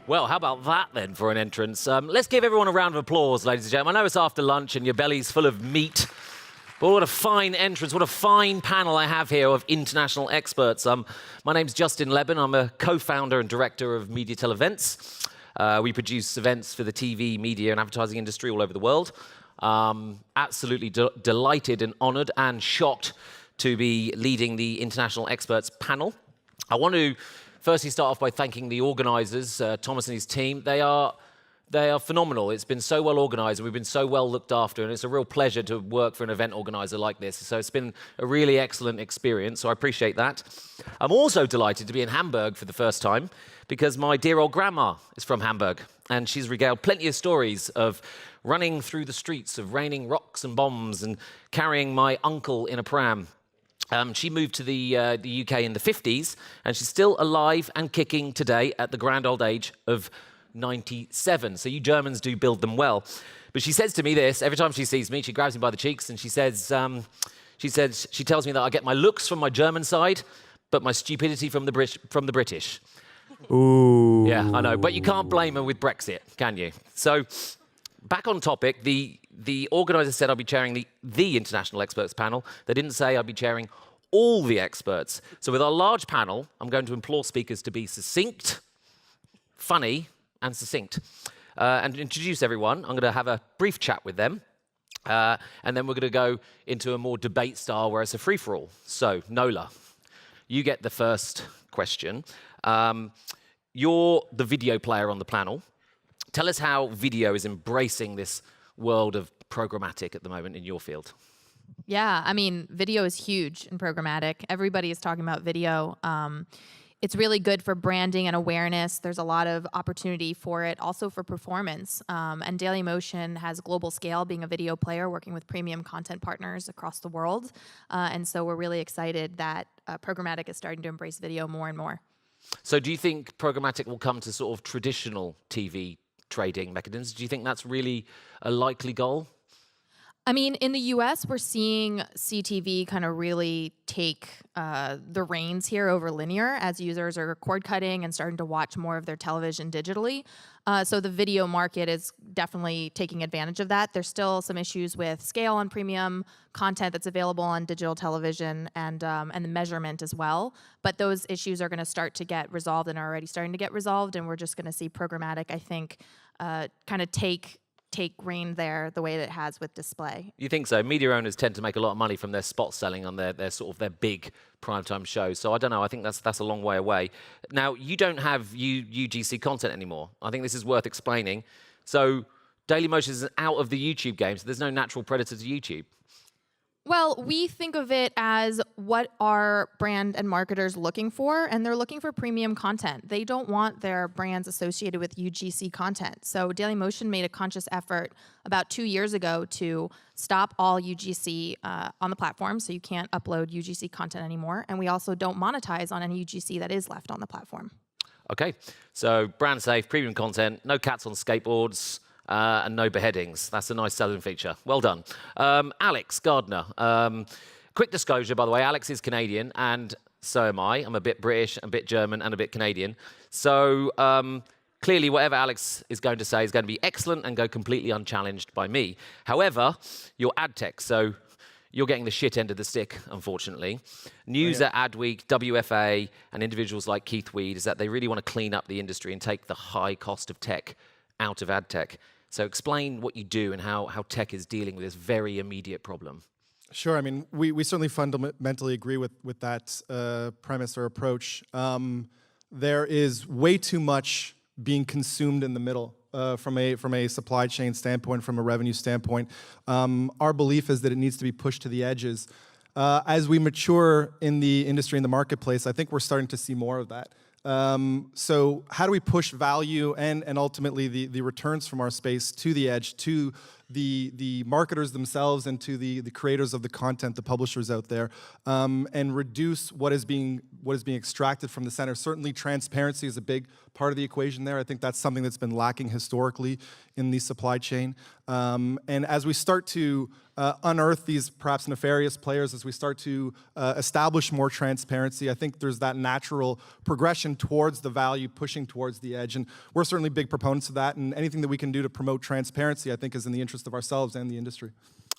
Well, how about that then for an entrance? Let's give everyone a round of applause, ladies and gentlemen. I know it's after lunch and your belly's full of meat, but what a fine entrance, what a fine panel I have here of international experts. My name's Justin Lebbon. I'm a co-founder and director of Mediatel Events. We produce events for the TV, media, and advertising industry all over the world. Absolutely delighted and honored and shocked to be leading the international experts panel. I want to firstly start off by thanking the organizers, Thomas and his team. They are phenomenal. It's been so well organized and we've been so well looked after, and it's a real pleasure to work for an event organizer like this. So it's been a really excellent experience, so I appreciate that. I'm also delighted to be in Hamburg for the first time because my dear old grandma is from Hamburg, and she's regaled plenty of stories of running through the streets, of raining rocks and bombs and carrying my uncle in a pram. She moved to the UK in the 50s, and she's still alive and kicking today at the grand old age of 97. So you Germans do build them well. But she says to me this, every time she sees me, she grabs me by the cheeks and she tells me that I get my looks from my German side, but my stupidity from the British. Ooh. Yeah, I know, but you can't blame her with Brexit, can you? So back on topic, the organizer said I'll be chairing the International Experts panel. They didn't say I'll be chairing all the experts. So with our large panel, I'm going to implore speakers to be succinct, funny, and succinct. And to introduce everyone, I'm going to have a brief chat with them. And then we're going to go into a more debate style where it's a free-for-all. So, Nola, you get the first question. You're the video player on the panel. Tell us how video is embracing this world of programmatic at the moment in your field. Yeah, I mean, video is huge in programmatic. Everybody is talking about video. It's really good for branding and awareness. There's a lot of opportunity for it, also for performance. And Dailymotion has global scale, being a video player, working with premium content partners across the world. And so we're really excited that programmatic is starting to embrace video more and more. So do you think programmatic will come to sort of traditional TV trading mechanisms? Do you think that's really a likely goal? I mean, in the US, we're seeing CTV kind of really take the reins here over linear as users are cord cutting and starting to watch more of their television digitally. So the video market is definitely taking advantage of that. There's still some issues with scale on premium content that's available on digital television and the measurement as well. But those issues are going to start to get resolved and are already starting to get resolved. And we're just going to see programmatic, I think, kind of take reign there the way that it has with display. You think so? Media owners tend to make a lot of money from their spot selling on their big primetime shows. So I don't know. I think that's a long way away. Now, you don't have UGC content anymore. I think this is worth explaining. So Dailymotion is out of the YouTube game, so there's no natural predator to YouTube. Well, we think of it as what are brand and marketers looking for, and they're looking for premium content. They don't want their brands associated with UGC content. So Dailymotion made a conscious effort about 2 years ago to stop all UGC on the platform, so you can't upload UGC content anymore. And we also don't monetize on any UGC that is left on the platform. Okay, so brand safe, premium content, no cats on skateboards, and no beheadings. That's a nice selling feature. Well done. Alex Gardner. Quick disclosure, by the way, Alex is Canadian, and so am I. I'm a bit British, a bit German, and a bit Canadian. So clearly, whatever Alex is going to say is going to be excellent and go completely unchallenged by me. However, you're ad tech, so you're getting the shit end of the stick, unfortunately. News at Adweek, WFA, and individuals like Keith Weed is that they really want to clean up the industry and take the high cost of tech out of ad tech. So explain what you do and how tech is dealing with this very immediate problem. Sure. I mean, we certainly fundamentally agree with that premise or approach. There is way too much being consumed in the middle from a supply chain standpoint, from a revenue standpoint. Our belief is that it needs to be pushed to the edges. As we mature in the industry, in the marketplace, I think we're starting to see more of that. So how do we push value and ultimately the returns from our space to the edge, to the marketers themselves and to the creators of the content, the publishers out there, and reduce what is being extracted from the center. Certainly, transparency is a big part of the equation there. I think that's something that's been lacking historically in the supply chain. And as we start to unearth these perhaps nefarious players, as we start to establish more transparency, I think there's that natural progression towards the value, pushing towards the edge. And we're certainly big proponents of that. And anything that we can do to promote transparency, I think, is in the interest of ourselves and the industry.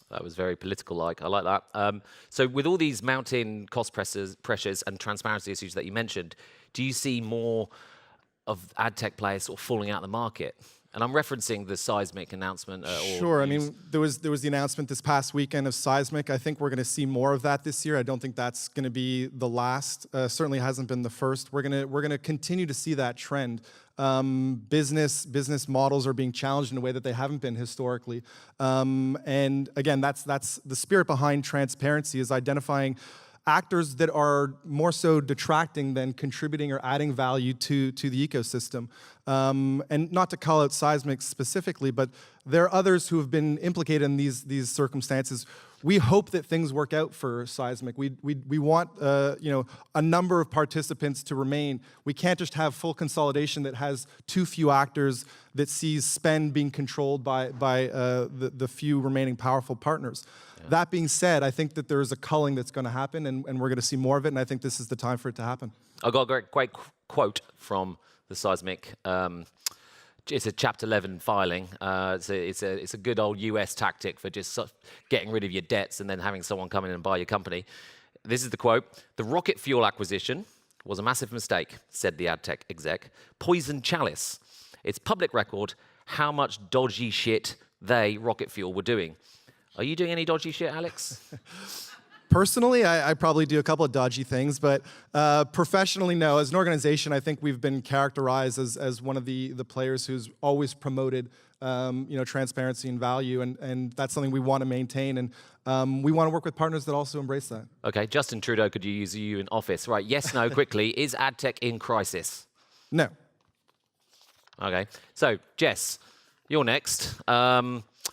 That was very political-like. I like that. So with all these mounting cost pressures and transparency issues that you mentioned, do you see more of ad tech players sort of falling out of the market? And I'm referencing the Seismic announcement. Sure. I mean, there was the announcement this past weekend of Seismic. I think we're going to see more of that this year. I don't think that's going to be the last. Certainly hasn't been the first. We're going to continue to see that trend. Business models are being challenged in a way that they haven't been historically. And again, that's the spirit behind transparency, is identifying actors that are more so detracting than contributing or adding value to the ecosystem. And not to call out Seismic specifically, but there are others who have been implicated in these circumstances. We hope that things work out for Seismic. We want a number of participants to remain. We can't just have full consolidation that has too few actors, that sees spend being controlled by the few remaining powerful partners. Yeah. That being said, I think that there is a culling that's going to happen, and we're going to see more of it, and I think this is the time for it to happen. I got a great quote from the Seismic. It's a Chapter 11 filing. It's a good old US tactic for just getting rid of your debts and then having someone come in and buy your company. This is the quote: "The rocket fuel acquisition was a massive mistake," said the ad tech exec. "Poison chalice. It's public record how much dodgy shit they, Rocket Fuel, were doing." Are you doing any dodgy shit, Alex? Personally, I probably do a couple of dodgy things, but professionally, no. As an organization, I think we've been characterized as one of the players who's always promoted transparency and value, and that's something we want to maintain, and we want to work with partners that also embrace that. Okay, Justin Trudeau could use you in office. Right, yes, no, quickly. Is ad tech in crisis? No. Okay, so Jess, you're next.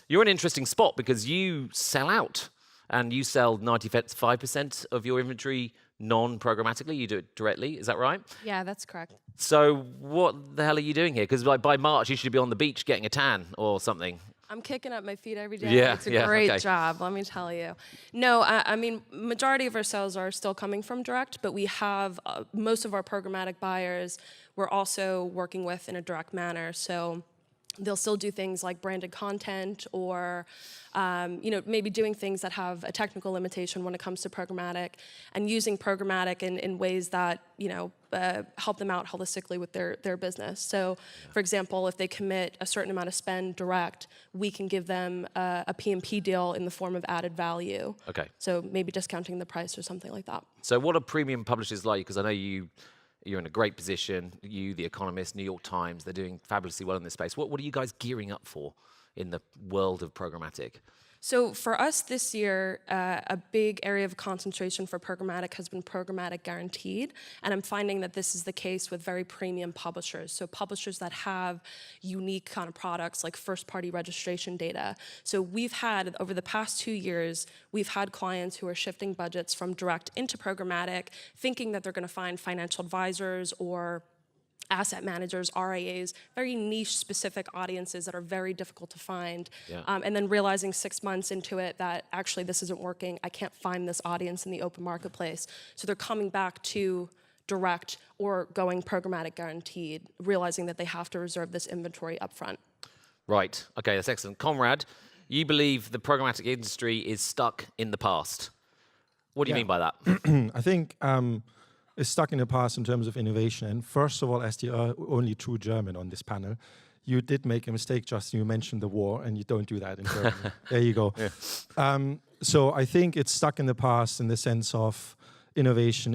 You're in an interesting spot because you sell out. And you sell 95% of your inventory non-programmatically. You do it directly. Is that right? Yeah, that's correct. So what the hell are you doing here? Because by March, you should be on the beach getting a tan or something. I'm kicking up my feet every day. Yeah, it's a great job, let me tell you. No, I mean, majority of our sales are still coming from direct, but we have most of our programmatic buyers we're also working with in a direct manner. So they'll still do things like branded content or maybe doing things that have a technical limitation when it comes to programmatic, and using programmatic in ways that help them out holistically with their business. So, for example, if they commit a certain amount of spend direct, we can give them a PMP deal in the form of added value. Okay. So maybe discounting the price or something like that. So what are premium publishers like? Because I know you're in a great position. You, The Economist, New York Times, they're doing fabulously well in this space. What are you guys gearing up for in the world of programmatic? So for us this year, a big area of concentration for programmatic has been programmatic guaranteed. And I'm finding that this is the case with very premium publishers. So publishers that have unique kind of products like first-party registration data. So we've had, over the past 2 years, we've had clients who are shifting budgets from direct into programmatic, thinking that they're going to find financial advisors or asset managers, RIAs, very niche specific audiences that are very difficult to find. Yeah. And then realizing 6 months into it that actually this isn't working, I can't find this audience in the open marketplace. So they're coming back to direct or going programmatic guaranteed, realizing that they have to reserve this inventory upfront. Right, okay, that's excellent. Konrad, you believe the programmatic industry is stuck in the past. What do you mean by that? I think is stuck in the past in terms of innovation. And first of all, as the only true German on this panel, you did make a mistake, Justin. You mentioned the war, and you don't do that in Germany. There you go. Yeah. So I think it's stuck in the past in the sense of innovation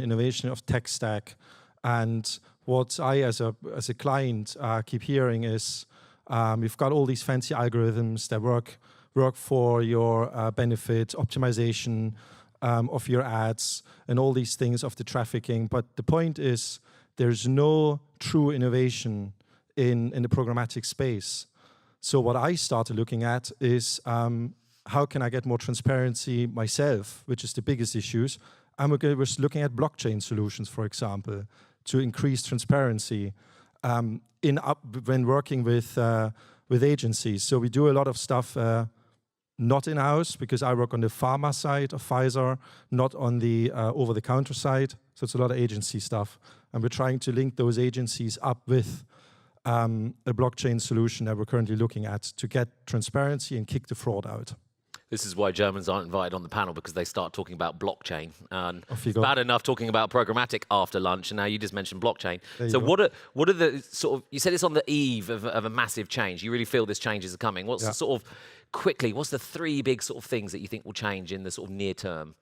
of tech stack. And what I, as a client, keep hearing is you've got all these fancy algorithms that work for your benefit, optimization, of your ads and all these things of the trafficking. But the point is there's no true innovation in the programmatic space. So what I started looking at is how can I get more transparency myself, which is the biggest issues. And we're looking at blockchain solutions, for example, to increase transparency when working with agencies. So we do a lot of stuff not in-house, because I work on the pharma side of Pfizer, not on the over-the-counter side. So it's a lot of agency stuff. And we're trying to link those agencies up with a blockchain solution that we're currently looking at to get transparency and kick the fraud out. This is why Germans aren't invited on the panel, because they start talking about blockchain. And Off you it's go. bad enough talking about programmatic after lunch, and now you just mentioned blockchain. So what are the sort of, you said it's on the eve of a massive change. You really feel this change is coming. What's the sort of, quickly, what's the three big sort of things that you think will change in the sort of near term?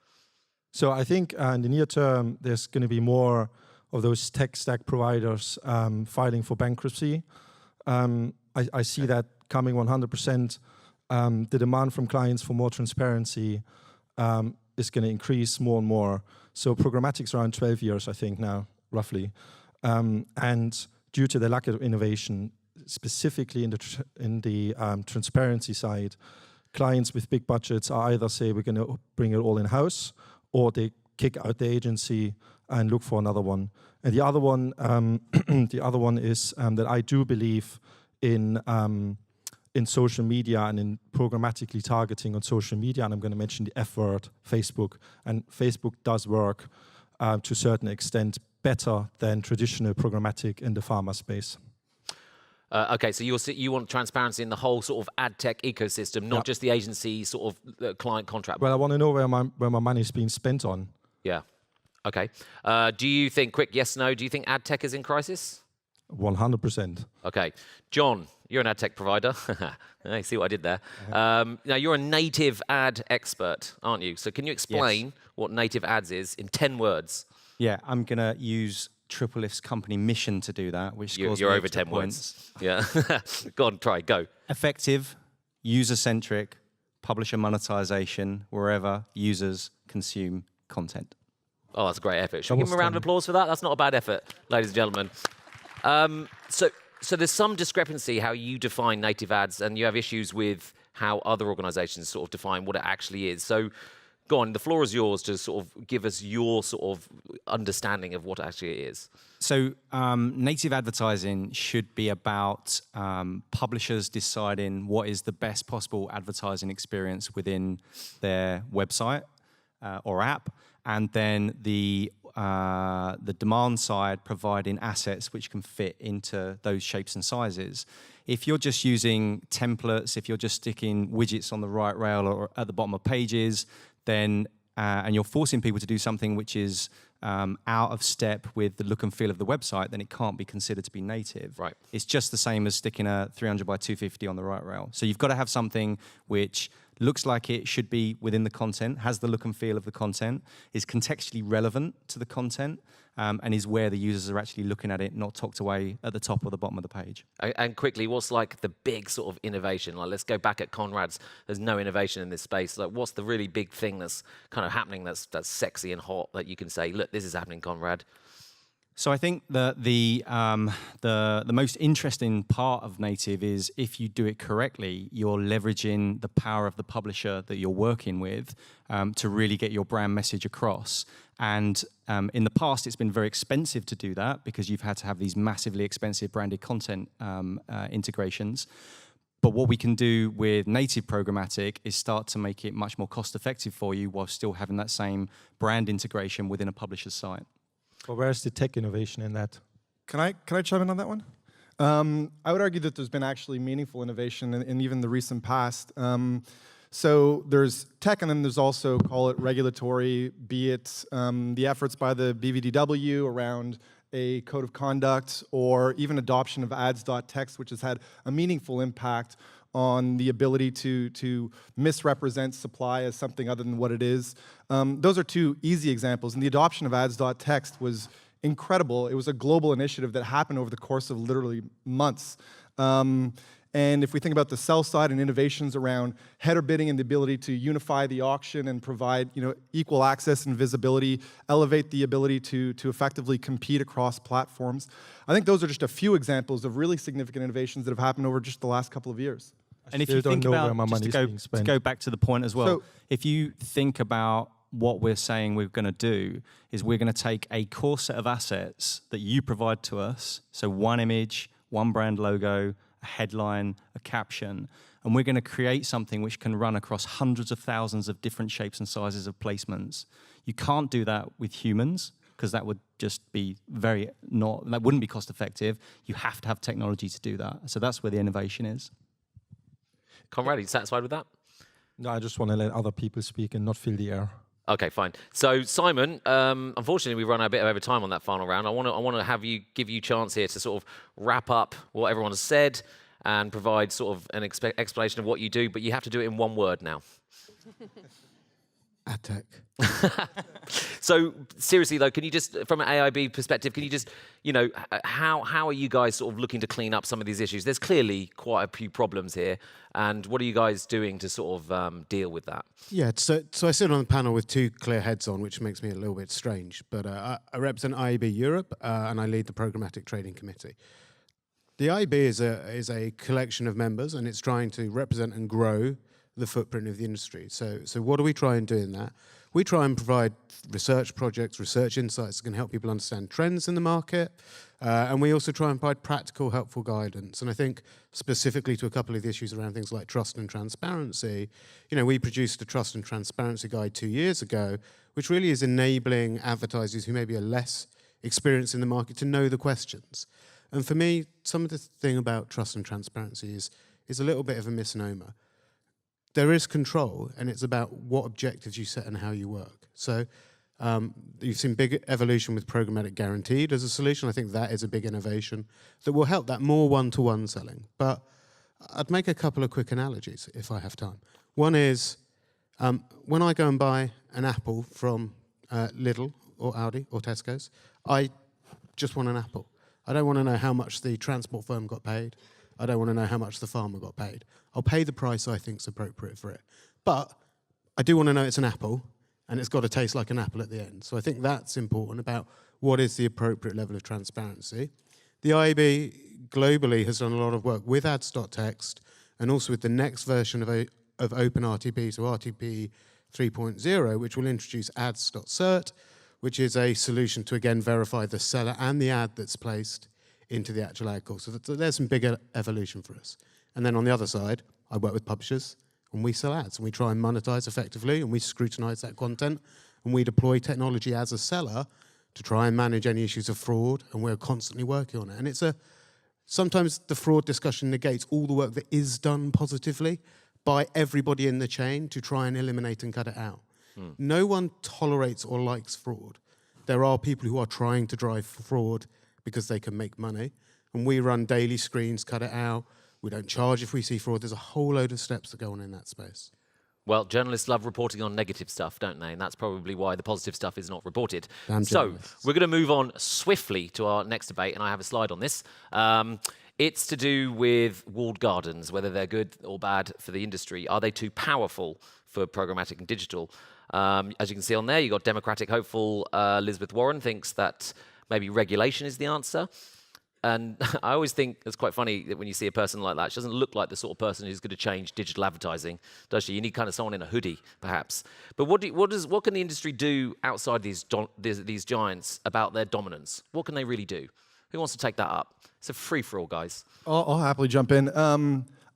So I think in the near term, there's going to be more of those tech stack providers filing for bankruptcy. I see that coming 100%. The demand from clients for more transparency is going to increase more and more. So programmatic's around 12 years, I think, now, roughly. And due to the lack of innovation, specifically in the transparency side, clients with big budgets are either say we're going to bring it all in-house, or they kick out the agency and look for another one. And the other one, is that I do believe in social media and in programmatically targeting on social media, and I'm going to mention the F word, Facebook. And Facebook does work to a certain extent better than traditional programmatic in the pharma space. Okay, so you want transparency in the whole sort of ad tech ecosystem, not just the agency sort of client contract. Well, I want to know where my money's being spent on. Yeah. Okay. Do you think, quick yes, no, do you think ad tech is in crisis? 100%. Okay. John, you're an ad tech provider. I see what I did there. Now, you're a native ad expert, aren't you? So can you explain what native ads is in 10 words? Yeah, I'm going to use TripleLift's company mission to do that, which scores You're me over extra 10 points. words. Yeah. Go on, try, go. Effective, user-centric, publisher monetization, wherever users consume content. Oh, that's a great effort. Should we give him a round of applause for that? That's not a bad effort, ladies and gentlemen. So there's some discrepancy how you define native ads, and you have issues with how other organizations sort of define what it actually is. So go on, the floor is yours to sort of give us your sort of understanding of what actually it is. So native advertising should be about publishers deciding what is the best possible advertising experience within their website or app, and then the demand side providing assets which can fit into those shapes and sizes. If you're just using templates, if you're just sticking widgets on the right rail or at the bottom of pages, then and you're forcing people to do something which is out of step with the look and feel of the website, then it can't be considered to be native. Right. It's just the same as sticking a 300 by 250 on the right rail. So you've got to have something which looks like it should be within the content, has the look and feel of the content, is contextually relevant to the content, and is where the users are actually looking at it, not tucked away at the top or the bottom of the page. And quickly, what's like the big sort of innovation? Like, let's go back at Konrad's. There's no innovation in this space. Like, what's the really big thing that's kind of happening that's sexy and hot that you can say, look, this is happening, Konrad? So I think that the most interesting part of native is if you do it correctly, you're leveraging the power of the publisher that you're working with to really get your brand message across. And in the past, it's been very expensive to do that because you've had to have these massively expensive branded content integrations. But what we can do with native programmatic is start to make it much more cost effective for you while still having that same brand integration within a publisher's site. Well, where's the tech innovation in that? Can I chime in on that one? I would argue that there's been actually meaningful innovation in even the recent past. So there's tech, and then there's also, call it regulatory, be it the efforts by the BVDW around a code of conduct, or even adoption of ads.text, which has had a meaningful impact on the ability to misrepresent supply as something other than what it is. Those are two easy examples, and the adoption of ads.text was incredible. It was a global initiative that happened over the course of literally months. And if we think about the sell side and innovations around header bidding and the ability to unify the auction and provide equal access and visibility, elevate the ability to effectively compete across platforms, I think those are just a few examples of really significant innovations that have happened over just the last couple of years. And if you think about, just to go back to the point as well, So, if you think about what we're saying we're going to do, is we're going to take a core set of assets that you provide to us, so one image, one brand logo, a headline, a caption, and we're going to create something which can run across hundreds of thousands of different shapes and sizes of placements. You can't do that with humans, because that would just be that wouldn't be cost effective. You have to have technology to do that. So that's where the innovation is. Konrad, are you satisfied with that? No, I just want to let other people speak and not fill the air. Okay, fine. So Simon, unfortunately, we run a bit over time on that final round. I want to give you a chance here to sort of wrap up what everyone has said and provide sort of an explanation of what you do, but you have to do it in one word now. Ad tech. So seriously though, can you just, from an AIB perspective, can you just, how are you guys sort of looking to clean up some of these issues? There's clearly quite a few problems here, and what are you guys doing to sort of deal with that? Yeah, so I sit on the panel with two clear heads on, which makes me a little bit strange. But I represent IAB Europe, and I lead the Programmatic Trading Committee. The IAB is a collection of members, and it's trying to represent and grow the footprint of the industry. So what do we try and do in that? We try and provide research projects, research insights that can help people understand trends in the market. And we also try and provide practical, helpful guidance. And I think specifically to a couple of the issues around things like trust and transparency, we produced a trust and transparency guide 2 years ago, which really is enabling advertisers who maybe are less experienced in the market to know the questions. And for me, some of the thing about trust and transparency is a little bit of a misnomer. There is control, and it's about what objectives you set and how you work. So you've seen big evolution with programmatic guaranteed as a solution. I think that is a big innovation that will help that more one-to-one selling. But I'd make a couple of quick analogies if I have time. One is when I go and buy an apple from Lidl or Aldi or Tesco's, I just want an apple. I don't want to know how much the transport firm got paid. I don't want to know how much the farmer got paid. I'll pay the price I think is appropriate for it. But I do want to know it's an apple, and it's got to taste like an apple at the end. So I think that's important about what is the appropriate level of transparency. The IAB globally has done a lot of work with ads.text and also with the next version of OpenRTP, so RTP 3.0, which will introduce ads.cert, which is a solution to, again, verify the seller and the ad that's placed into the actual ad call. So there's some bigger evolution for us. And then on the other side, I work with publishers, and we sell ads, and we try and monetize effectively, and we scrutinize that content, and we deploy technology as a seller to try and manage any issues of fraud, and we're constantly working on it. And sometimes the fraud discussion negates all the work that is done positively by everybody in the chain to try and eliminate and cut it out. No one tolerates or likes fraud. There are people who are trying to drive fraud because they can make money, and we run daily screens, cut it out. We don't charge if we see fraud. There's a whole load of steps that go on in that space. Well, journalists love reporting on negative stuff, don't they? And that's probably why the positive stuff is not reported. Damn so journalists. we're going to move on swiftly to our next debate, and I have a slide on this. It's to do with walled gardens, whether they're good or bad for the industry. Are they too powerful for programmatic and digital? As you can see on there, you've got Democratic hopeful Elizabeth Warren thinks that maybe regulation is the answer. And I always think it's quite funny that when you see a person like that, she doesn't look like the sort of person who's going to change digital advertising, does she? You need kind of someone in a hoodie, perhaps. But what can the industry do outside these giants about their dominance? What can they really do? Who wants to take that up? It's a free-for-all, guys. I'll happily jump in.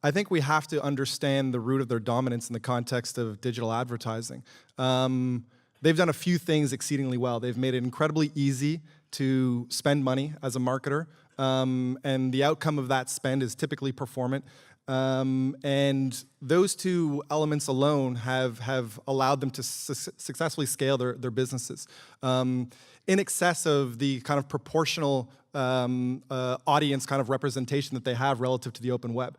I think we have to understand the root of their dominance in the context of digital advertising. They've done a few things exceedingly well. They've made it incredibly easy to spend money as a marketer. And the outcome of that spend is typically performant. And those two elements alone have allowed them to successfully scale their businesses in excess of the kind of proportional audience kind of representation that they have relative to the open web.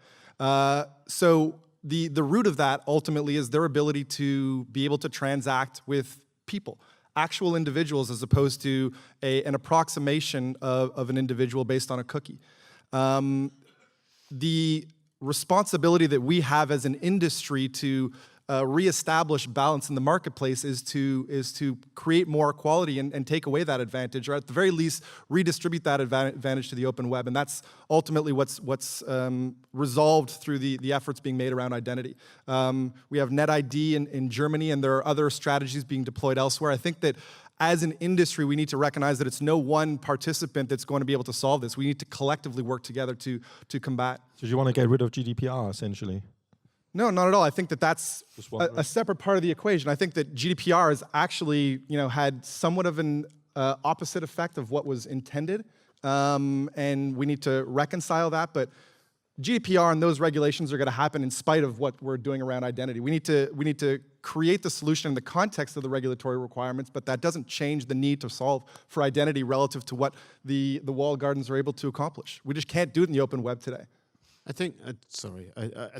So the root of that ultimately is their ability to be able to transact with people. Actual individuals as opposed to an approximation of an individual based on a cookie. The responsibility that we have as an industry to reestablish balance in the marketplace is to create more equality and take away that advantage, or at the very least redistribute that advantage to the open web. And that's ultimately what's resolved through the efforts being made around identity. We have NetID in Germany, and there are other strategies being deployed elsewhere. I think that as an industry, we need to recognize that it's no one participant that's going to be able to solve this. We need to collectively work together to combat. So you want to get rid of GDPR, essentially? No, not at all. I think that that's a separate part of the equation. I think that GDPR has actually, had somewhat of an opposite effect of what was intended, and we need to reconcile that. But GDPR and those regulations are going to happen in spite of what we're doing around identity. We need to create the solution in the context of the regulatory requirements, but that doesn't change the need to solve for identity relative to what the walled gardens are able to accomplish. We just can't do it in the open web today. I think, I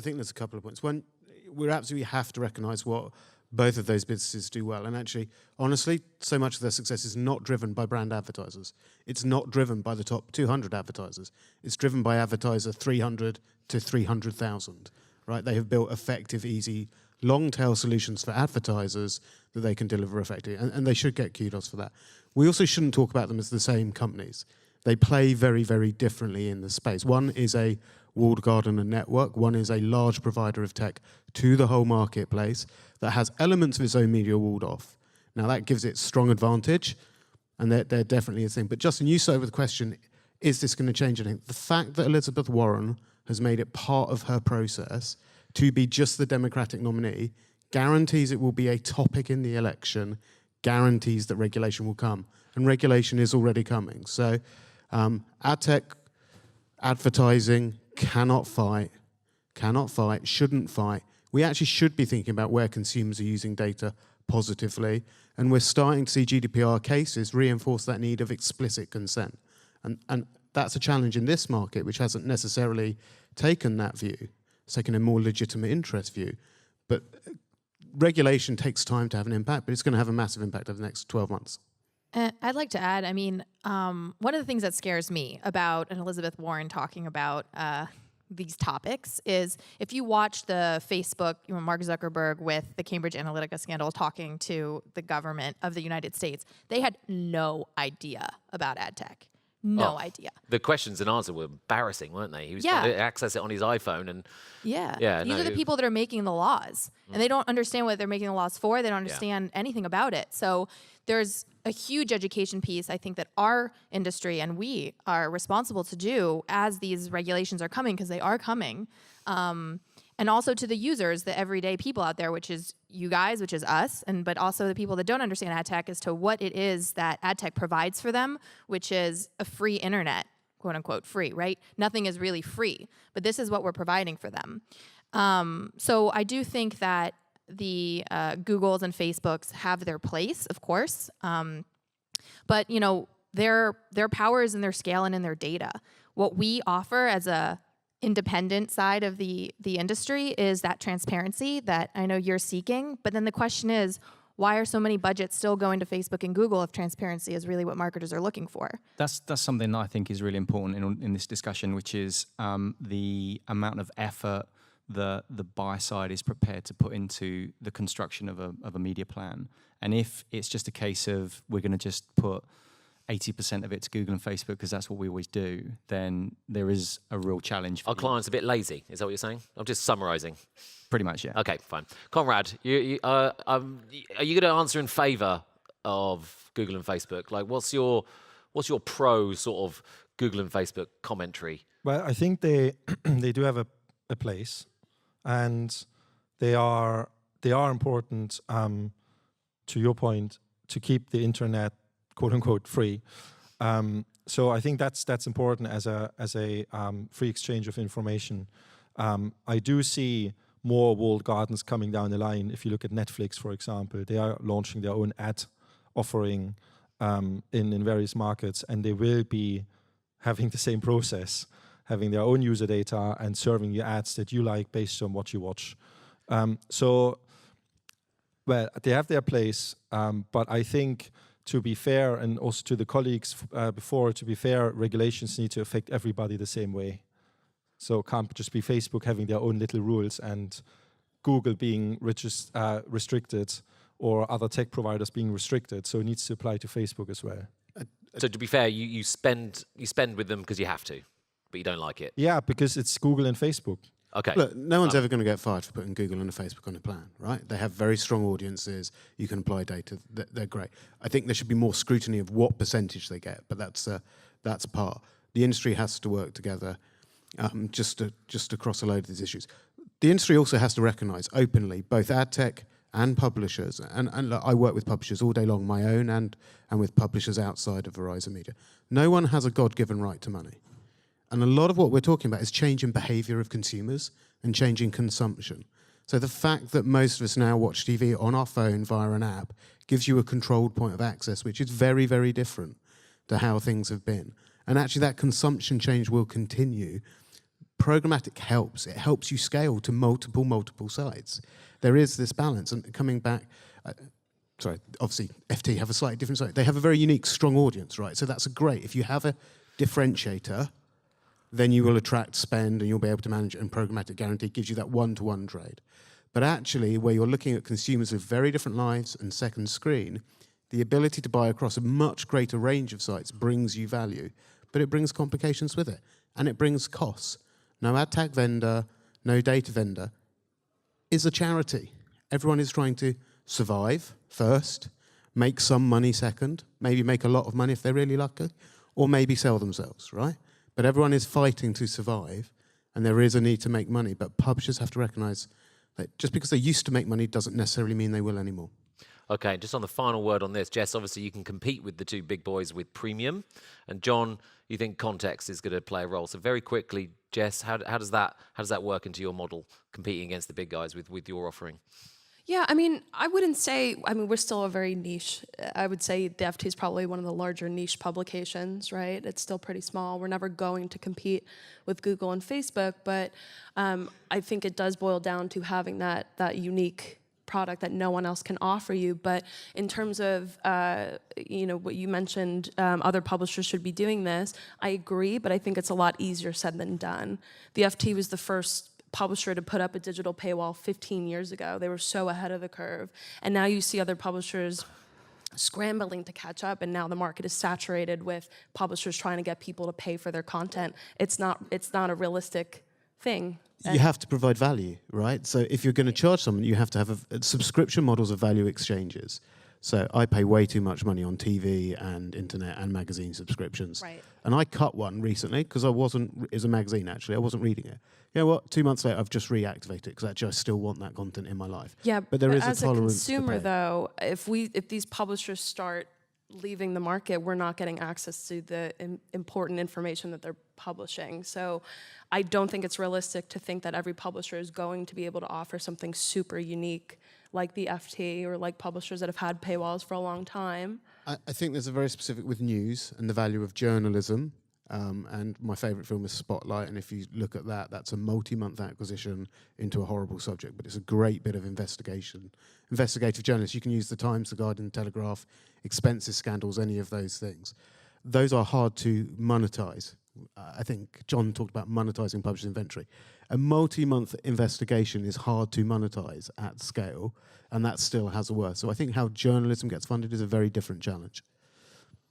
think there's a couple of points. One, we absolutely have to recognize what both of those businesses do well. And actually, honestly, so much of their success is not driven by brand advertisers. It's not driven by the top 200 advertisers. It's driven by advertiser 300 to 300,000, right? They have built effective, easy, long-tail solutions for advertisers that they can deliver effectively. And they should get kudos for that. We also shouldn't talk about them as the same companies. They play very, very differently in the space. One is a walled garden and network. One is a large provider of tech to the whole marketplace that has elements of its own media walled off. Now that gives it strong advantage, and they're definitely a thing. But Justin, you started with the question, is this going to change anything? The fact that Elizabeth Warren has made it part of her process to be just the Democratic nominee guarantees it will be a topic in the election, guarantees that regulation will come. And regulation is already coming. So ad tech, advertising, cannot fight, shouldn't fight. We actually should be thinking about where consumers are using data positively, and we're starting to see GDPR cases reinforce that need of explicit consent. And that's a challenge in this market, which hasn't necessarily taken that view. It's taken a more legitimate interest view. But regulation takes time to have an impact, but it's going to have a massive impact over the next 12 months. I'd like to add, one of the things that scares me about an Elizabeth Warren talking about these topics is if you watch the Facebook, Mark Zuckerberg with the Cambridge Analytica scandal talking to the government of the United States, they had no idea about ad tech. No idea. The questions and answers were embarrassing, weren't they? He was trying to access it on his iPhone. And these are the people that are making the laws. And they don't understand what they're making the laws for. They don't understand anything about it. So there's a huge education piece, I think, that our industry and we are responsible to do as these regulations are coming, because they are coming. And also to the users, the everyday people out there, which is you guys, which is us, but also the people that don't understand ad tech, as to what it is that ad tech provides for them, which is a free internet, quote unquote free, right? Nothing is really free, but this is what we're providing for them. So I do think that the Googles and Facebooks have their place, of course, but their power is in their scale and in their data. What we offer as a independent side of the industry is that transparency that I know you're seeking. But then the question is, why are so many budgets still going to Facebook and Google if transparency is really what marketers are looking for? That's something that I think is really important in this discussion, which is the amount of effort the buy side is prepared to put into the construction of a media plan. And if it's just a case of we're going to just put 80% of it to Google and Facebook because that's what we always do, then there is a real challenge. Our client's a bit lazy, is that what you're saying? I'm just summarizing. Pretty much, yeah. Okay, fine. Konrad, are you going to answer in favor of Google and Facebook? Like, what's your pro sort of Google and Facebook commentary? Well, I think they do have a place, and they are important, to your point, to keep the internet quote unquote free. So I think that's important as a free exchange of information. I do see more walled gardens coming down the line. If you look at Netflix, for example, they are launching their own ad offering in various markets, and they will be having the same process, having their own user data and serving you ads that you like based on what you watch. So, well, they have their place, but I think, to be fair, and also to the colleagues before, to be fair, regulations need to affect everybody the same way. So it can't just be Facebook having their own little rules and Google being restricted or other tech providers being restricted. So it needs to apply to Facebook as well. So to be fair, you spend with them because you have to, but you don't like it. Yeah, because it's Google and Facebook. Okay. Look, no one's ever going to get fired for putting Google and Facebook on a plan, right? They have very strong audiences. You can apply data. They're great. I think there should be more scrutiny of what percentage they get, but that's part. The industry has to work together just to cross a load of these issues. The industry also has to recognise openly both ad tech and publishers, and look, I work with publishers all day long, my own and with publishers outside of Verizon Media. No one has a God-given right to money. And a lot of what we're talking about is changing behaviour of consumers and changing consumption. So the fact that most of us now watch TV on our phone via an app gives you a controlled point of access, which is very, very different to how things have been. And actually that consumption change will continue. Programmatic helps. It helps you scale to multiple sites. There is this balance. And coming back, obviously FT have a slightly different site. They have a very unique, strong audience, right? So that's great. If you have a differentiator, then you will attract spend and you'll be able to manage it, and Programmatic Guarantee gives you that one-to-one trade. But actually, where you're looking at consumers with very different lives and second screen, the ability to buy across a much greater range of sites brings you value, but it brings complications with it, and it brings costs. No ad tech vendor, no data vendor is a charity. Everyone is trying to survive first, make some money second, maybe make a lot of money if they're really lucky, or maybe sell themselves, right? But everyone is fighting to survive, and there is a need to make money. But publishers have to recognise that just because they used to make money doesn't necessarily mean they will anymore. Okay, just on the final word on this, Jess, obviously you can compete with the two big boys with premium. And John, you think context is going to play a role. So very quickly, Jess, how does that work into your model, competing against the big guys with your offering? Yeah, I mean, I wouldn't say, we're still a very niche. I would say the FT is probably one of the larger niche publications, right? It's still pretty small. We're never going to compete with Google and Facebook, but I think it does boil down to having that unique product that no one else can offer you. But in terms of, what you mentioned, other publishers should be doing this, I agree, but I think it's a lot easier said than done. The FT was the first publisher to put up a digital paywall 15 years ago. They were so ahead of the curve. And now you see other publishers scrambling to catch up, and now the market is saturated with publishers trying to get people to pay for their content. It's not a realistic thing. You have to provide value, right? So if you're going to charge someone, you have to have subscription models of value exchanges. So I pay way too much money on TV and internet and magazine subscriptions. Right. And I cut one recently because it was a magazine actually, I wasn't reading it. You know what, 2 months later I've just reactivated it because actually I still want that content in my life. Yeah, but there is as a tolerance a consumer to pay. though, if these publishers start leaving the market, we're not getting access to the important information that they're publishing. So I don't think it's realistic to think that every publisher is going to be able to offer something super unique like the FT or like publishers that have had paywalls for a long time. I think there's a very specific with news and the value of journalism. And my favourite film is Spotlight, and if you look at that, that's a multi-month acquisition into a horrible subject, but it's a great bit of investigative journalists. You can use the Times, the Guardian, the Telegraph, expenses, scandals, any of those things. Those are hard to monetize. I think John talked about monetizing published inventory. A multi-month investigation is hard to monetize at scale, and that still has a worth. So I think how journalism gets funded is a very different challenge.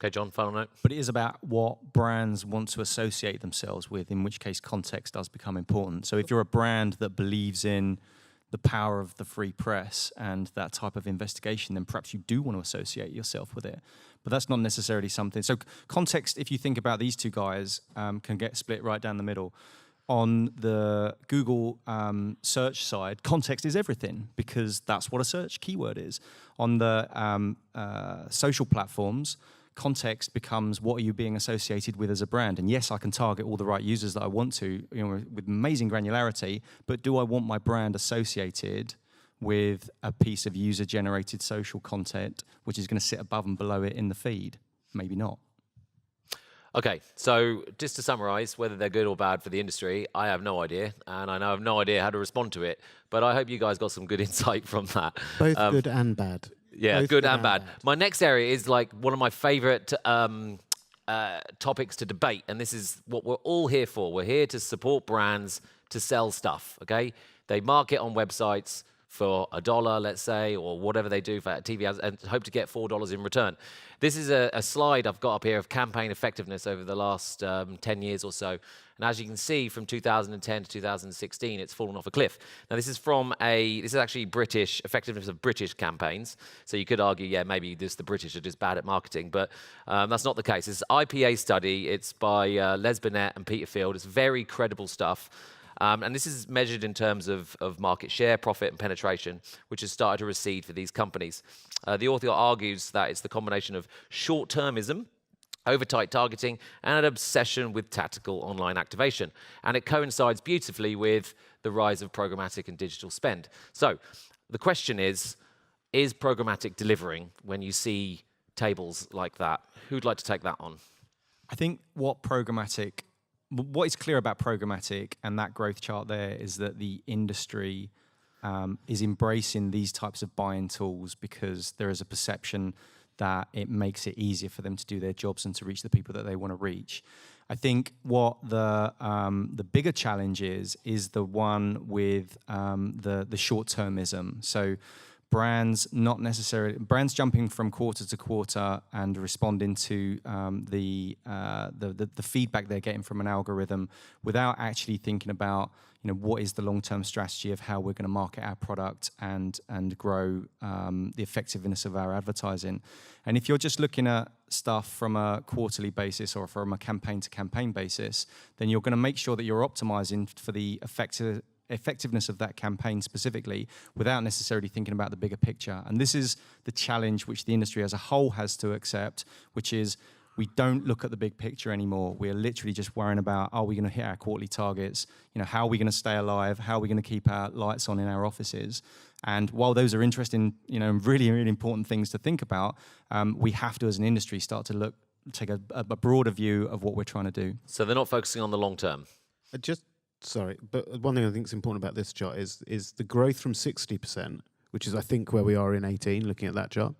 Okay, John, final note. But it is about what brands want to associate themselves with, in which case context does become important. So if you're a brand that believes in the power of the free press and that type of investigation, then perhaps you do want to associate yourself with it. But that's not necessarily something. So context, if you think about these two guys, can get split right down the middle. On the Google search side, context is everything because that's what a search keyword is. On the social platforms, context becomes what are you being associated with as a brand. And yes, I can target all the right users that I want to, with amazing granularity, but do I want my brand associated with a piece of user-generated social content which is going to sit above and below it in the feed? Maybe not. Okay, so just to summarize, whether they're good or bad for the industry, I have no idea, and I have no idea how to respond to it, but I hope you guys got some good insight from that. Both good and bad. Yeah, Both good and bad. My next area is like one of my favorite topics to debate, and this is what we're all here for. We're here to support brands to sell stuff, okay? They market on websites for $1, let's say, or whatever they do for TV ads, and hope to get $4 in return. This is a slide I've got up here of campaign effectiveness over the last 10 years or so. And as you can see, from 2010 to 2016, it's fallen off a cliff. Now, this is actually British, effectiveness of British campaigns. So you could argue, yeah, maybe the British are just bad at marketing, but that's not the case. It's an IPA study. It's by Lebbon and Peterfield. It's very credible stuff. And this is measured in terms of market share, profit, and penetration, which has started to recede for these companies. The author argues that it's the combination of short-termism, over-tight targeting, and an obsession with tactical online activation. And it coincides beautifully with the rise of programmatic and digital spend. So the question is programmatic delivering when you see tables like that? Who'd like to take that on? I think what is clear about programmatic and that growth chart there is that the industry is embracing these types of buying tools because there is a perception that it makes it easier for them to do their jobs and to reach the people that they want to reach. I think what the bigger challenge is the one with the short-termism. So brands jumping from quarter to quarter and responding to the feedback they're getting from an algorithm without actually thinking about what is the long-term strategy of how we're going to market our product and grow the effectiveness of our advertising. And if you're just looking at stuff from a quarterly basis or from a campaign-to-campaign basis, then you're going to make sure that you're optimizing for the effectiveness of that campaign specifically without necessarily thinking about the bigger picture. And this is the challenge which the industry as a whole has to accept, which is we don't look at the big picture anymore. We're literally just worrying about, are we going to hit our quarterly targets? How are we going to stay alive? How are we going to keep our lights on in our offices? And while those are interesting, really, really important things to think about, we have to, as an industry, start to take a broader view of what we're trying to do. So they're not focusing on the long term. Sorry, but one thing I think is important about this chart is the growth from 60%, which is I think where we are in 18, looking at that chart,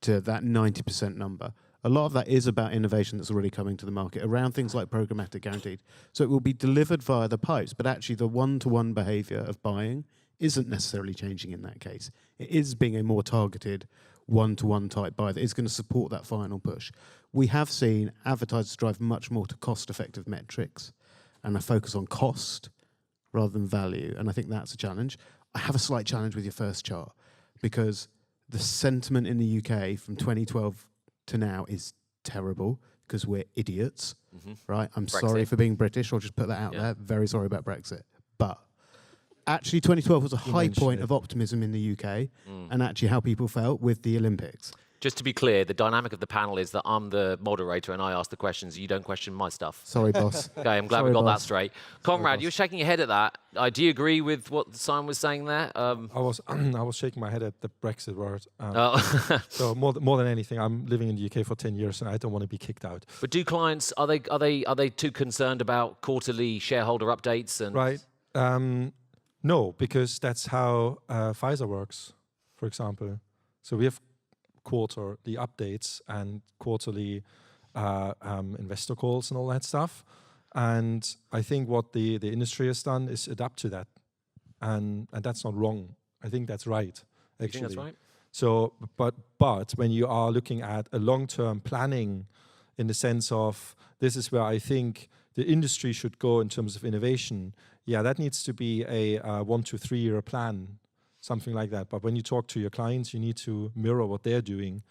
to that 90% number. A lot of that is about innovation that's already coming to the market around things like programmatic guaranteed. So it will be delivered via the pipes, but actually the one-to-one behavior of buying isn't necessarily changing in that case. It is being a more targeted one-to-one type buy that is going to support that final push. We have seen advertisers drive much more to cost-effective metrics and a focus on cost rather than value. And I think that's a challenge. I have a slight challenge with your first chart because the sentiment in the UK from 2012 to now is terrible because we're idiots, right? I'm sorry for being British. I'll just put that out there. Very sorry about Brexit. But actually 2012 was a high point of optimism in the UK and actually how people felt with the Olympics. Just to be clear, the dynamic of the panel is that I'm the moderator and I ask the questions. You don't question my stuff. Sorry, boss. Okay, I'm glad we got that straight. Konrad, you're shaking your head at that. Do you agree with what Simon was saying there? I was shaking my head at the Brexit word. So more than anything, I'm living in the UK for 10 years and I don't want to be kicked out. But do clients are they too concerned about quarterly shareholder updates and right? No, because that's how Pfizer works, for example. So we have quarterly updates and quarterly investor calls and all that stuff. And I think what the industry has done is adapt to that. And that's not wrong. I think that's right, actually. You think that's right? So, but when you are looking at a long-term planning in the sense of this is where I think the industry should go in terms of innovation, yeah, that needs to be a 1 to 3 year plan. Something like that. But when you talk to your clients, you need to mirror what they're doing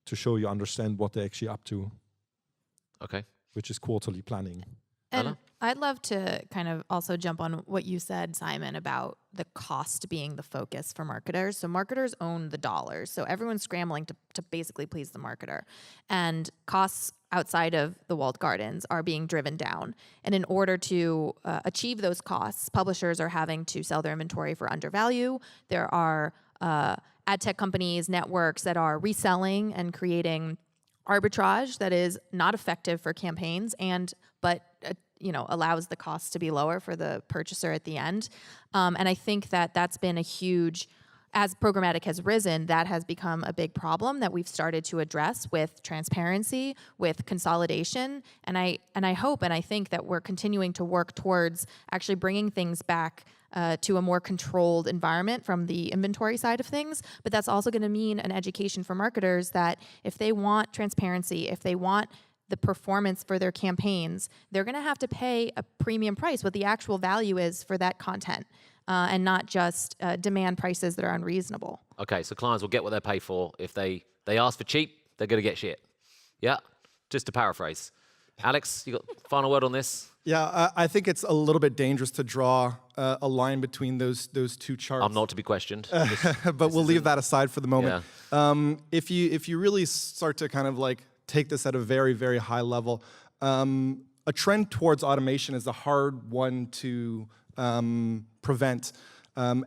to show you understand what they're actually up to. Okay. Which is quarterly planning. And Anna? I'd love to kind of also jump on what you said, Simon, about the cost being the focus for marketers. So marketers own the dollars. So everyone's scrambling to basically please the marketer. And costs outside of the walled gardens are being driven down. And in order to achieve those costs, publishers are having to sell their inventory for undervalue. There are ad tech companies, networks that are reselling and creating arbitrage that is not effective for campaigns but allows the cost to be lower for the purchaser at the end. And I think that that's been a huge as programmatic has risen, that has become a big problem that we've started to address with transparency, with consolidation, and I hope and I think that we're continuing to work towards actually bringing things back to a more controlled environment from the inventory side of things. But that's also going to mean an education for marketers that if they want transparency, if they want the performance for their campaigns, they're going to have to pay a premium price, what the actual value is for that content. And not just demand prices that are unreasonable. Okay, so clients will get what they pay for. If they ask for cheap, they're going to get shit. Yeah, just to paraphrase. Alex, you got final word on this? Yeah, I think it's a little bit dangerous to draw a line between those two charts. I'm not to be questioned. But we'll leave that aside for the moment. Yeah. If you really start to kind of like take this at a very, very high level, a trend towards automation is a hard one to prevent.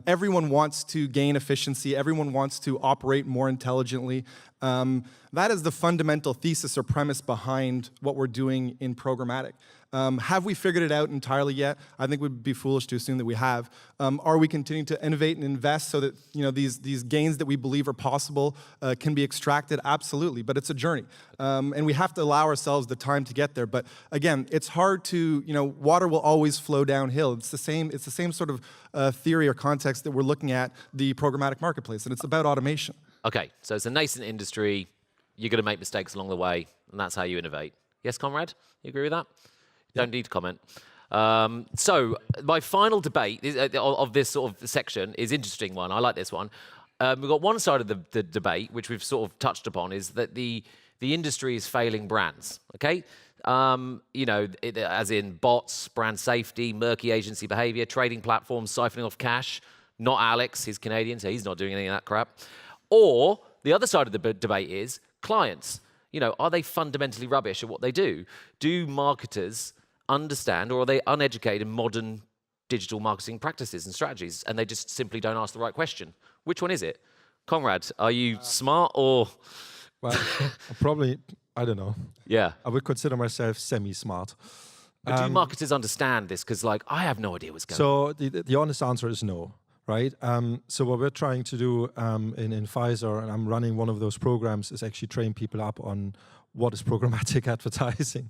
Everyone wants to gain efficiency. Everyone wants to operate more intelligently. That is the fundamental thesis or premise behind what we're doing in programmatic. Have we figured it out entirely yet? I think we'd be foolish to assume that we have. Are we continuing to innovate and invest so that these gains that we believe are possible can be extracted? Absolutely, but it's a journey, and we have to allow ourselves the time to get there. But again, it's hard to water will always flow downhill. It's the same sort of theory or context that we're looking at the programmatic marketplace, and it's about automation. Okay, so it's a nascent industry. You're going to make mistakes along the way, and that's how you innovate. Yes, Konrad? You agree with that? Don't need to comment. So my final debate of this sort of section is an interesting one. I like this one. We've got one side of the debate, which we've sort of touched upon, is that the industry is failing brands, okay? As in bots, brand safety, murky agency behavior, trading platforms, siphoning off cash. Not Alex, he's Canadian, so he's not doing any of that crap. Or the other side of the debate is clients. Are they fundamentally rubbish at what they do? Do marketers understand, or are they uneducated in modern digital marketing practices and strategies, and they just simply don't ask the right question? Which one is it? Konrad, are you smart or... Well, probably, I don't know. Yeah. I would consider myself semi-smart. But do marketers understand this? Because, I have no idea what's going on. So the honest answer is no, right? So what we're trying to do in Pfizer, and I'm running one of those programs, is actually train people up on what is programmatic advertising.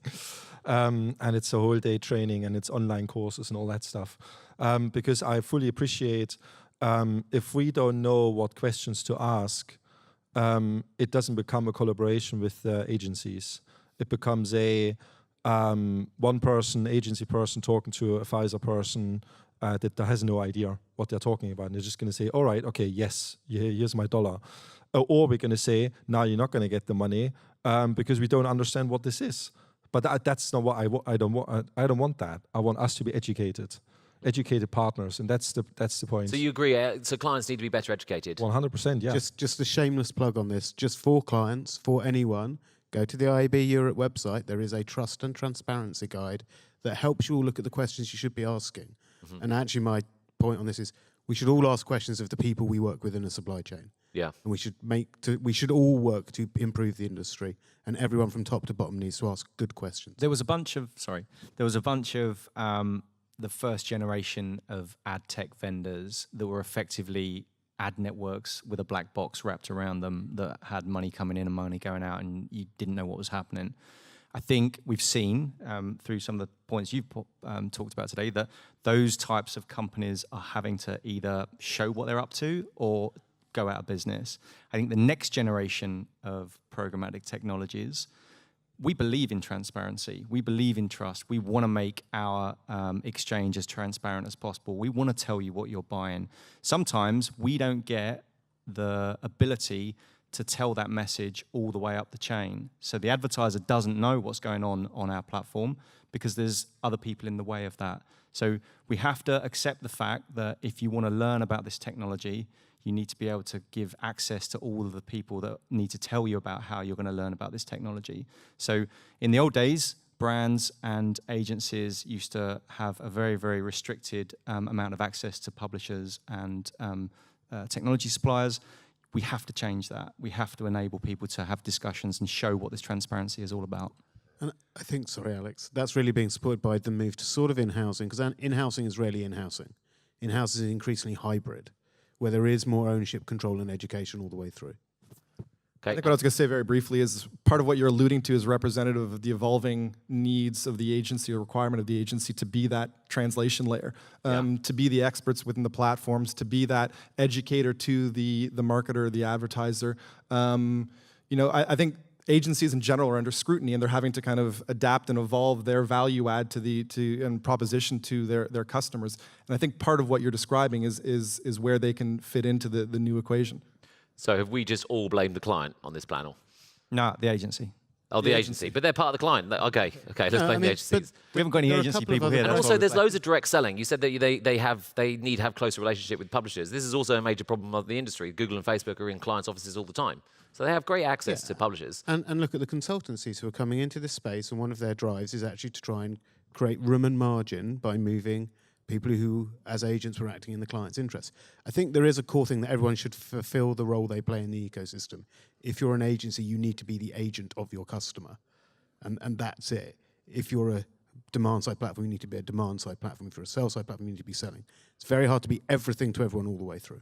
And it's a whole day training, and it's online courses and all that stuff. Because I fully appreciate if we don't know what questions to ask, it doesn't become a collaboration with agencies. It becomes a one person, agency person talking to a Pfizer person that has no idea what they're talking about. And they're just going to say, all right, okay, yes, here's my dollar. Or we're going to say, no, you're not going to get the money because we don't understand what this is. But that's not what I don't want. I don't want that. I want us to be educated partners, and that's the point. So you agree? So clients need to be better educated. 100%, yeah. Just a shameless plug on this. Just for clients, for anyone, go to the IAB Europe website. There is a trust and transparency guide that helps you all look at the questions you should be asking. Mm-hmm. And actually, my point on this is we should all ask questions of the people we work with in the supply chain. Yeah. And we should all work to improve the industry, and everyone from top to bottom needs to ask good questions. There was a bunch of the first generation of ad tech vendors that were effectively ad networks with a black box wrapped around them that had money coming in and money going out, and you didn't know what was happening. I think we've seen through some of the points you've talked about today that those types of companies are having to either show what they're up to or go out of business. I think the next generation of programmatic technologies, we believe in transparency. We believe in trust. We want to make our exchange as transparent as possible. We want to tell you what you're buying. Sometimes we don't get the ability to tell that message all the way up the chain. So the advertiser doesn't know what's going on our platform because there's other people in the way of that. So we have to accept the fact that if you want to learn about this technology, you need to be able to give access to all of the people that need to tell you about how you're going to learn about this technology. So in the old days, brands and agencies used to have a very, very restricted amount of access to publishers and technology suppliers. We have to change that. We have to enable people to have discussions and show what this transparency is all about. And I think, sorry, Alex, that's really being supported by the move to sort of in-housing, because in-housing is rarely in-housing. In-housing is increasingly hybrid, where there is more ownership, control, and education all the way through. I think what I was going to say very briefly is part of what you're alluding to is representative of the evolving needs of the agency or requirement of the agency to be that translation layer, to be the experts within the platforms, to be that educator to the marketer, the advertiser. I think agencies in general are under scrutiny, and they're having to kind of adapt and evolve their value add and proposition to their customers. And I think part of what you're describing is where they can fit into the new equation. So have we just all blamed the client on this panel? No, the agency. Oh, the agency. But they're part of the client. Okay, let's blame the agencies. We haven't got any agency people here. And also, there's loads of direct selling. You said that they need to have closer relationship with publishers. This is also a major problem of the industry. Google and Facebook are in clients' offices all the time. So they have great access to publishers. And look at the consultancies who are coming into this space, and one of their drives is actually to try and create room and margin by moving people who, as agents, were acting in the client's interest. I think there is a core thing that everyone should fulfill the role they play in the ecosystem. If you're an agency, you need to be the agent of your customer. And that's it. If you're a demand-side platform, you need to be a demand-side platform. If you're a sell-side platform, you need to be selling. It's very hard to be everything to everyone all the way through.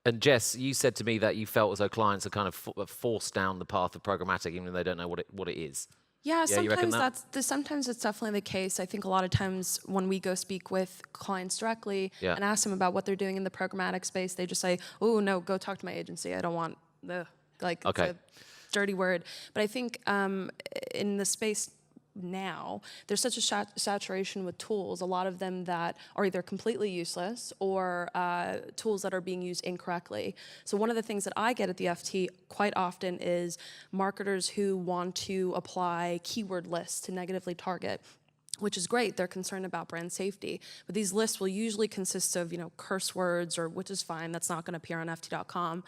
And Jess, you said to me that you felt as though clients are kind of forced down the path of programmatic, even though they don't know what it is. Yeah, you reckon sometimes it's definitely the case. I think a lot of times when we go speak with clients directly and ask them about what they're doing in the programmatic space, they just say, "Oh no, go talk to my agency. I don't want it's a dirty word." But I think in the space now, there's such a saturation with tools, a lot of them that are either completely useless or tools that are being used incorrectly. So one of the things that I get at the FT quite often is marketers who want to apply keyword lists to negatively target, which is great. They're concerned about brand safety. But these lists will usually consist of, curse words, which is fine. That's not going to appear on ft.com.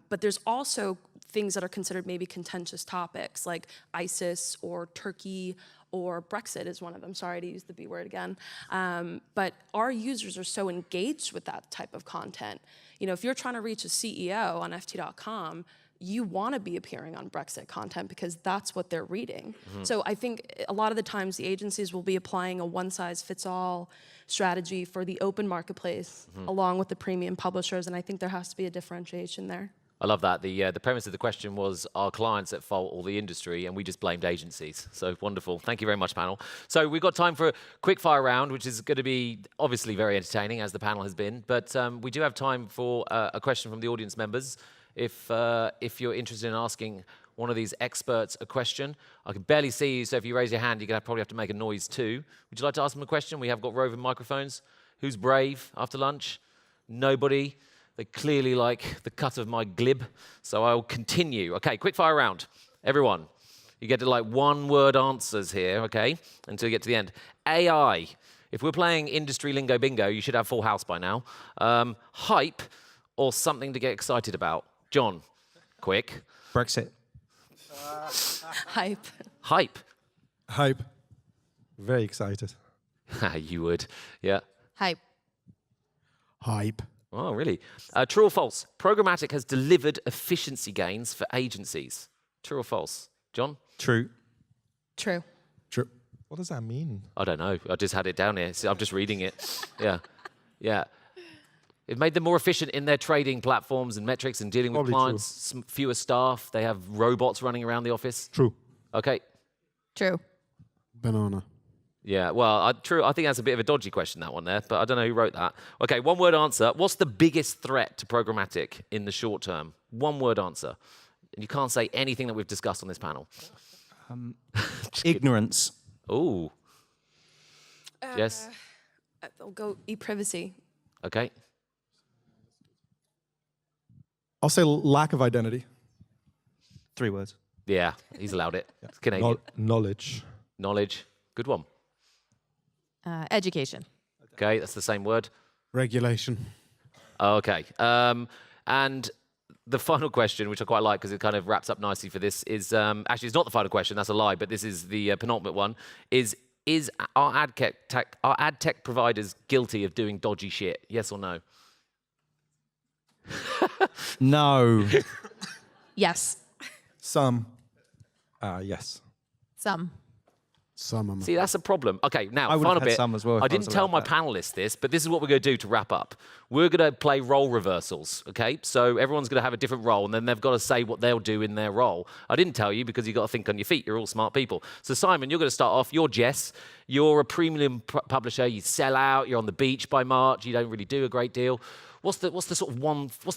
But there's also things that are considered maybe contentious topics, like ISIS or Turkey or Brexit is one of them. Sorry to use the B word again. But our users are so engaged with that type of content. If you're trying to reach a CEO on ft.com, you want to be appearing on Brexit content because that's what they're reading. So I think a lot of the times the agencies will be applying a one-size-fits-all strategy for the open marketplace along with the premium publishers, and I think there has to be a differentiation there. I love that. The premise of the question was, are clients at fault or the industry? And we just blamed agencies. So wonderful. Thank you very much, panel. So we've got time for a quick fire round, which is going to be obviously very entertaining, as the panel has been. But we do have time for a question from the audience members. If you're interested in asking one of these experts a question. I can barely see you, so if you raise your hand, you're going to probably have to make a noise too. Would you like to ask them a question? We have got roving microphones. Who's brave after lunch? Nobody. They clearly like the cut of my glib, so I'll continue. Okay, quick fire round. Everyone, you get to one-word answers here, okay, until you get to the end. AI. If we're playing industry lingo bingo, you should have full house by now. Hype or something to get excited about? John, quick. Brexit. Hype. Hype. Hype. Very excited. You would, yeah. Hype. Hype. Oh, really? True or false? Programmatic has delivered efficiency gains for agencies. True or false? John? True. True. True. What does that mean? I don't know. I just had it down here. I'm just reading it. Yeah. It made them more efficient in their trading platforms and metrics and dealing with Probably clients, fewer staff. They have robots running around the office. True. Okay. True. Banana. Yeah, well, true. I think that's a bit of a dodgy question, that one there, but I don't know who wrote that. Okay, one-word answer. What's the biggest threat to programmatic in the short term? One-word answer. And you can't say anything that we've discussed on this panel. Ignorance. Ooh. Yes? I'll go e-privacy. Okay. I'll say lack of identity. 3 words. Yeah, he's allowed it. It's Canadian. Knowledge. Knowledge. Good one. Education. Okay, that's the same word. Regulation. Okay. And the final question, which I quite like because it kind of wraps up nicely for this, is actually it's not the final question. That's a lie, but this is the penultimate one. Is our ad tech providers guilty of doing dodgy shit? Yes or no? No. Yes. Some. Yes. Some. Some of them. See, that's a problem. Okay, now, I would final have had bit. some as well if I I didn't was tell allowed my that. panelists this, but this is what we're going to do to wrap up. We're going to play role reversals, okay? So everyone's going to have a different role, and then they've got to say what they'll do in their role. I didn't tell you because you've got to think on your feet. You're all smart people. So, Simon, you're going to start off. You're Jess. You're a premium publisher. You sell out. You're on the beach by March. You don't really do a great deal. What's the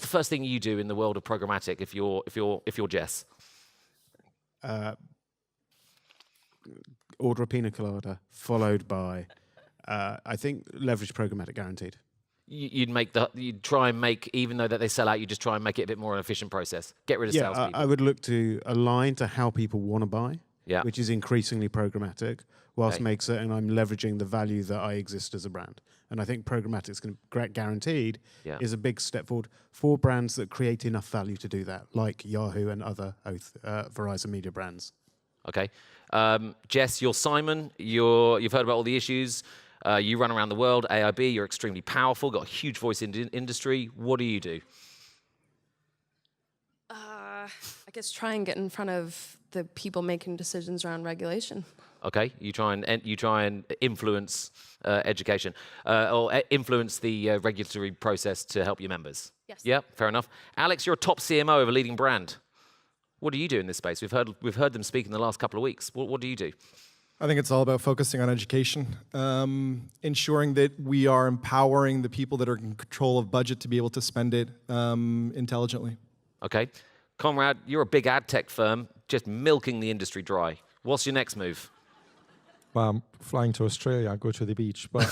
first thing you do in the world of programmatic if you're Jess? Order a pina colada, followed by, I think, leverage programmatic guaranteed. You'd try and make, even though that they sell out, you just try and make it a bit more an efficient process. Get rid of salespeople. I would look to align to how people want to buy, which is increasingly programmatic, whilst make certain I'm leveraging the value that I exist as a brand. And I think programmatic's guaranteed is a big step forward for brands that create enough value to do that, like Yahoo and other Verizon media brands. Okay. Jess, you're Simon. You've heard about all the issues. You run around the world, AIB. You're extremely powerful, got a huge voice in the industry. What do you do? I guess try and get in front of the people making decisions around regulation. Okay, you try and influence education or influence the regulatory process to help your members. Yes. Yeah, fair enough. Alex, you're a top CMO of a leading brand. What do you do in this space? We've heard them speak in the last couple of weeks. What do you do? I think it's all about focusing on education, ensuring that we are empowering the people that are in control of budget to be able to spend it intelligently. Okay. Konrad, you're a big ad tech firm, just milking the industry dry. What's your next move? Well, I'm flying to Australia, go to the beach. But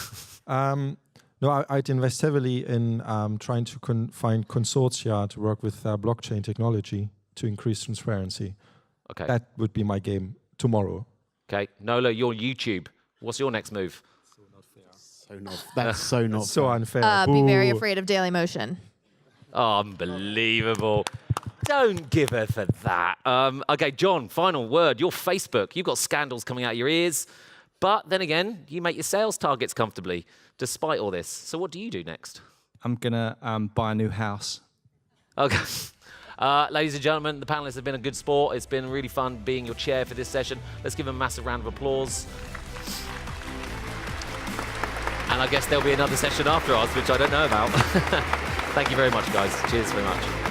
no, I'd invest heavily in trying to find consortia to work with blockchain technology to increase transparency. Okay. That would be my game tomorrow. Okay. Nola, you're YouTube. What's your next move? That's so not So fair. unfair. Be very Boo. afraid of Daily Motion. Unbelievable. Don't give her for that. Okay, John, final word. You're Facebook. You've got scandals coming out of your ears. But then again, you make your sales targets comfortably despite all this. So what do you do next? I'm going to buy a new house. Okay. Ladies and gentlemen, the panelists have been a good sport. It's been really fun being your chair for this session. Let's give them a massive round of applause. And I guess there'll be another session after ours, which I don't know about. Thank you very much, guys. Cheers very much.